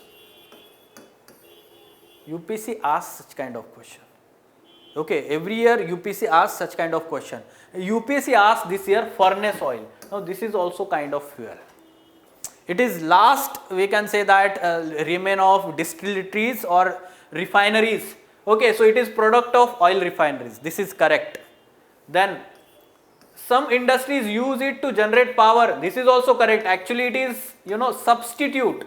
UPSC asks such kind of question. Okay, every year UPSC asks such kind of question. UPSC asked this year furnace oil. Now this is also kind of fuel. It is last, we can say that remain of distilleries or refineries. Okay, so it is product of oil refineries. This is correct. Then some industries use it to generate power. This is also correct. Actually it is, you know, substitute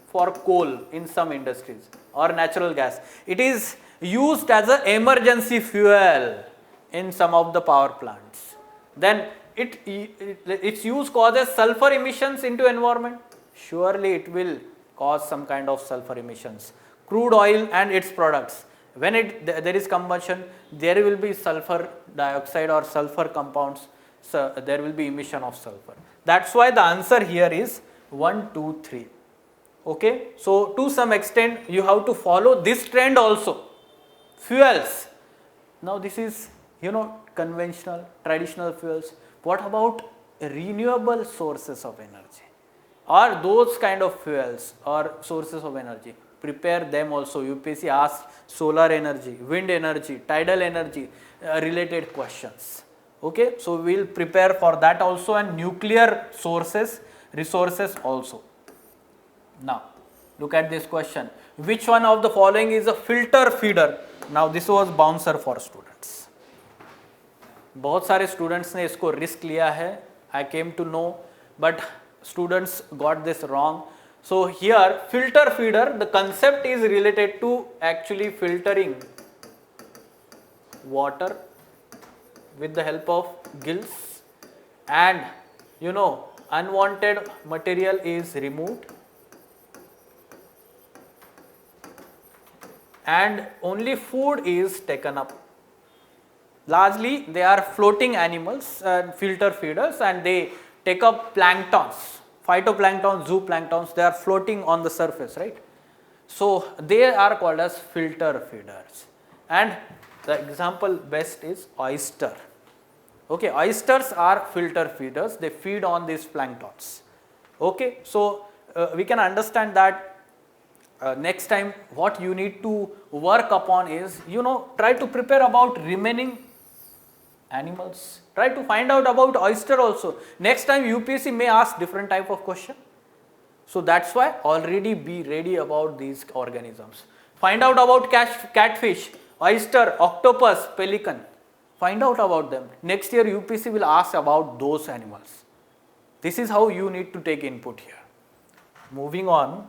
for coal in some industries or natural gas. It is used as an emergency fuel in some of the power plants. Then its use causes sulfur emissions into environment. Surely it will cause some kind of sulfur emissions. Crude oil and its products, when there is combustion, there will be sulfur dioxide or sulfur compounds, so there will be emission of sulfur. That's why the answer here is 1, 2, 3. Okay, so to some extent you have to follow this trend also. Fuels, now this is, you know, conventional, traditional fuels. What about renewable sources of energy or those kind of fuels or sources of energy? Prepare them also. UPSC asks solar energy, wind energy, tidal energy related questions. Okay, so we will prepare for that also, and nuclear sources, resources also. Now look at this question. Which one of the following is a filter feeder? Now this was bouncer for students. बहुत सारे students ने इसको risk लिया है. I came to know, but students got this wrong. So here filter feeder, the concept is related to actually filtering water with the help of gills, and you know, unwanted material is removed and only food is taken up. Largely they are floating animals and filter feeders, and they take up planktons, phytoplankton, zooplanktons. They are floating on the surface, right? So they are called as filter feeders, and the example best is oyster. Okay, oysters are filter feeders, they feed on these planktons. Okay, so we can understand that next time what you need to work upon is, try to prepare about remaining animals, try to find out about oyster also. Next time UPSC may ask different type of question. So that's why already be ready about these organisms. Find out about catfish, oyster, octopus, pelican. Find out about them. Next year UPSC will ask about those animals. This is how you need to take input here. Moving on,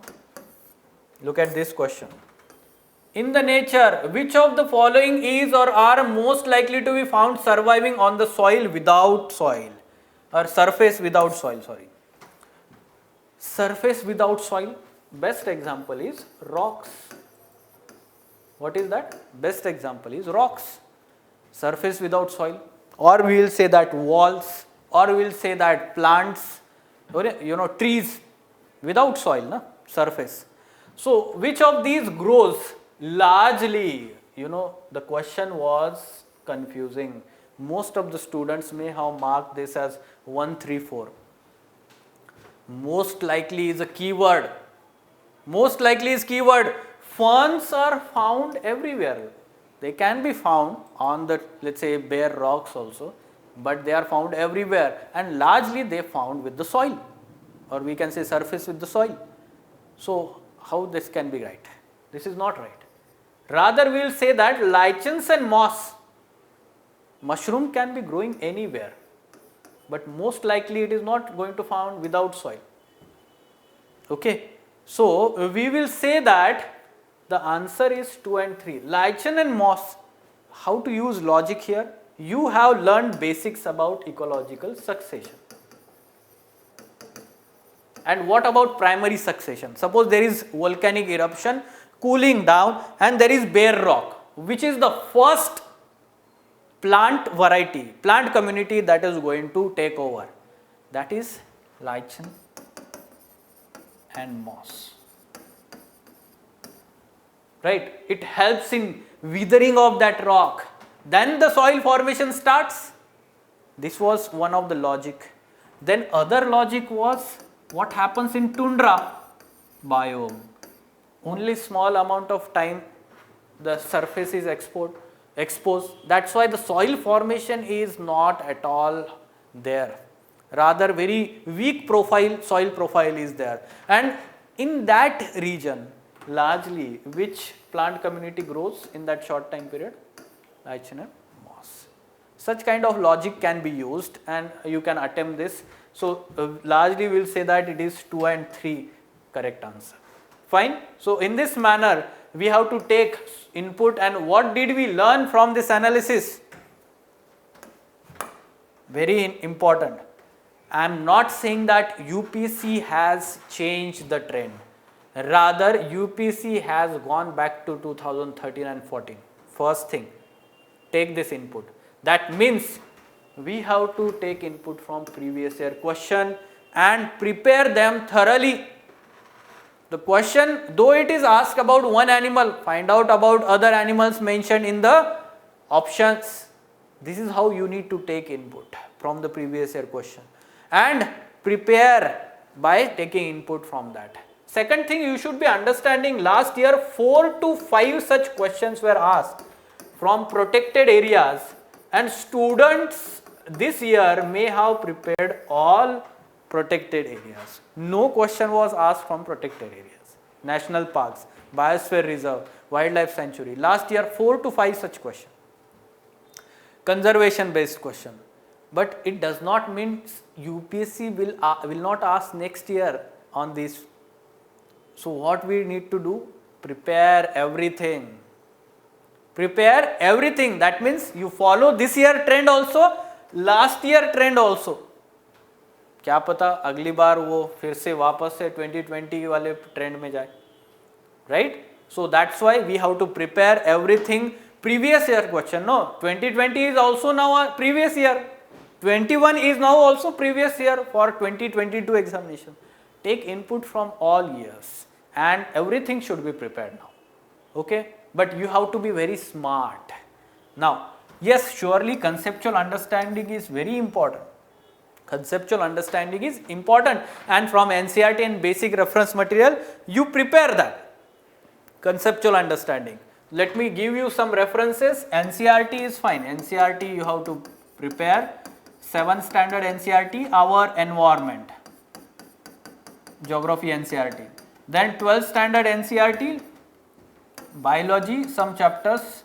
look at this question. In the nature, which of the following is or are most likely to be found surviving on the soil without soil, or surface without soil, sorry. Surface without soil, best example is rocks. What is that? Best example is rocks. Surface without soil, or we will say that walls, or we will say that plants, or trees without soil, na? Surface. So which of these grows largely? The question was confusing. Most of the students may have marked this as 1, 3, 4. Most likely is a keyword. Most likely is keyword. Ferns are found everywhere. They can be found on the, let's say, bare rocks also, but they are found everywhere, and largely they found with the soil, or we can say surface with the soil. So how this can be right? This is not right. Rather we will say that lichens and moss, mushroom can be growing anywhere, but most likely it is not going to found without soil. Okay, so we will say that the answer is 2 and 3. Lichen and moss. How to use logic here? You have learned basics about ecological succession. And what about primary succession? Suppose there is volcanic eruption, cooling down, and there is bare rock. Which is the first plant variety, plant community that is going to take over? That is lichen and moss. Right? It helps in withering of that rock. Then the soil formation starts. This was one of the logic. Then other logic was what happens in tundra biome. Only small amount of time the surface is exposed. That's why the soil formation is not at all there. Rather very weak soil profile is there. And in that region, largely which plant community grows in that short time period? Lichen and moss. Such kind of logic can be used, and you can attempt this. So largely we will say that it is 2 and 3 correct answer. Fine. So in this manner we have to take input, and what did we learn from this analysis? Very important. I am not saying that UPSC has changed the trend. Rather, UPSC has gone back to 2013 and 14. First thing, take this input. That means we have to take input from previous year question and prepare them thoroughly. The question, though it is asked about one animal, find out about other animals mentioned in the options. This is how you need to take input from the previous year question and prepare by taking input from that. Second thing, you should be understanding, last year 4 to 5 such questions were asked from protected areas, and students this year may have prepared all protected areas. No question was asked from protected areas, national parks, biosphere reserve, wildlife sanctuary. Last year 4 to 5 such questions. Conservation based question. But it does not mean UPSC will not ask next year on this. So what we need to do? Prepare everything. Prepare everything. That means you follow this year trend also, last year trend also. क्या पता अगली बार वो फिर से वापस से 2020 वाले trend में जाए, right? So that's why we have to prepare everything previous year question. No, 2020 is also now a previous year. 21 is now also previous year for 2022 examination. Take input from all years and everything should be prepared now. Okay, but you have to be very smart. Now, yes, surely conceptual understanding is very important. Conceptual understanding is important, and from NCERT and basic reference material, you prepare that conceptual understanding. Let me give you some references. NCERT is fine. NCERT you have to prepare. 7th standard NCERT, our environment, geography NCERT. Then 12th standard NCERT, biology, some chapters,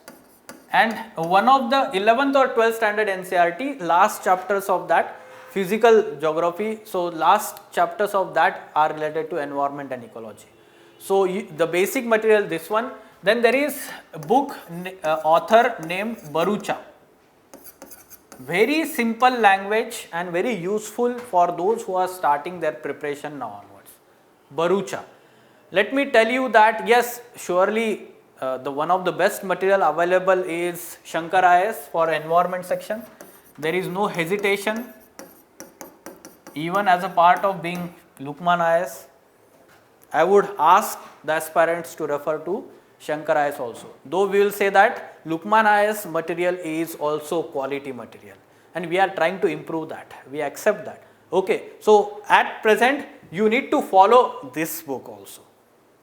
and one of the 11th or 12th standard NCERT, last chapters of that, physical geography. So last chapters of that are related to environment and ecology. So the basic material, this one. Then there is a book author named Bharucha. Very simple language and very useful for those who are starting their preparation now onwards. Bharucha. Let me tell you that yes, surely the one of the best material available is Shankar IAS for environment section. There is no hesitation, even as a part of being Lukman IAS. I would ask the aspirants to refer to Shankar IAS also. Though we will say that Lukman IAS material is also quality material and we are trying to improve that. We accept that. Okay. So at present you need to follow this book also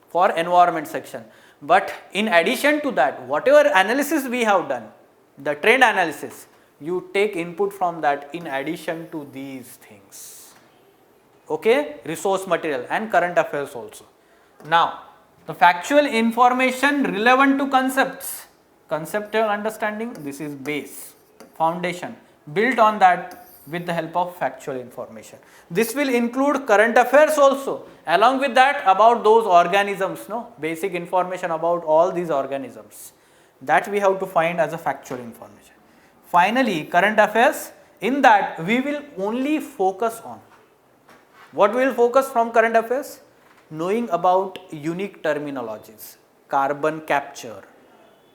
for environment section. But in addition to that, whatever analysis we have done, the trend analysis, you take input from that in addition to these things. Okay, resource material and current affairs also. Now, the factual information relevant to concepts, conceptual understanding, this is base, foundation, built on that with the help of factual information. This will include current affairs also, along with that about those organisms, no, basic information about all these organisms, that we have to find as a factual information. Finally, current affairs, in that we will only focus on, what we will focus from current affairs? Knowing about unique terminologies, carbon capture,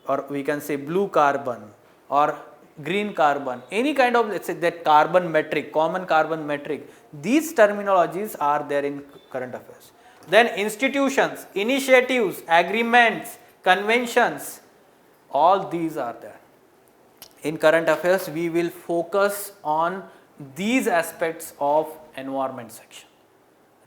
or we can say blue carbon or green carbon, any kind of, let's say that carbon metric, common carbon metric, these terminologies are there in current affairs. Then institutions, initiatives, agreements, conventions, all these are there. In current affairs, we will focus on these aspects of environment section,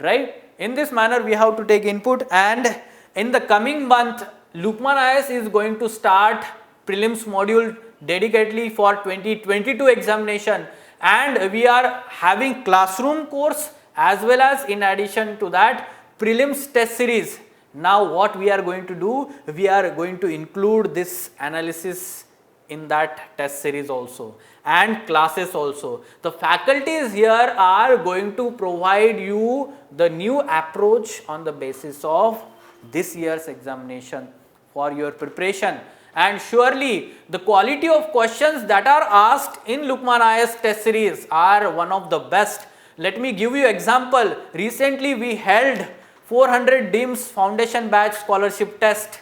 right? In this manner, we have to take input, and in the coming month, Lukman IAS is going to start prelims module dedicatedly for 2022 examination, and we are having classroom course as well as in addition to that prelims test series. Now what we are going to do, we are going to include this analysis in that test series also and classes also. The faculties here are going to provide you the new approach on the basis of this year's examination for your preparation, and surely the quality of questions that are asked in Lukman IAS test series are one of the best. Let me give you example. Recently we held 400 DIMS foundation batch scholarship test.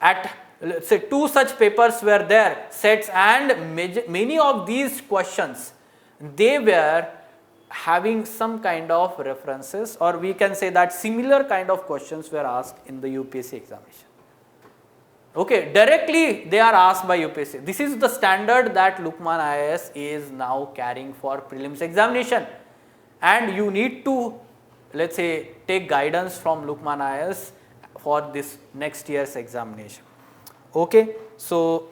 At, let's say, 2 such papers were there, sets, and many of these questions, they were having some kind of references, or we can say that similar kind of questions were asked in the UPSC examination. Okay, directly they are asked by UPSC. This is the standard that Lukman IAS is now carrying for prelims examination, and you need to, let's say, take guidance from Lukman IAS for this next year's examination. Okay, so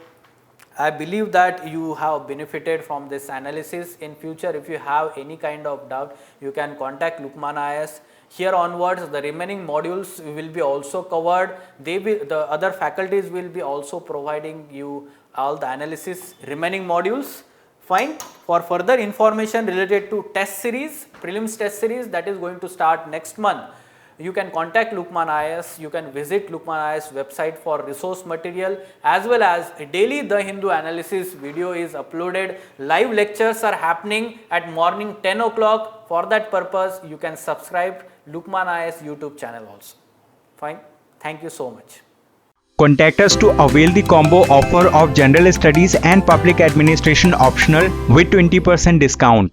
I believe that you have benefited from this analysis. In future, if you have any kind of doubt, you can contact Lukman IAS. Here onwards, the remaining modules will be also covered. The other faculties will be also providing you all the analysis remaining modules. Fine. For further information related to test series, prelims test series that is going to start next month, you can contact Lukman IAS. You can visit Lukman IAS website for resource material, as well as daily The Hindu analysis video is uploaded. Live lectures are happening at morning 10 o'clock. For that purpose, you can subscribe Lukman IAS YouTube channel also. Fine. Thank you so much. Contact us to avail the combo offer of General Studies and Public Administration optional with 20% discount.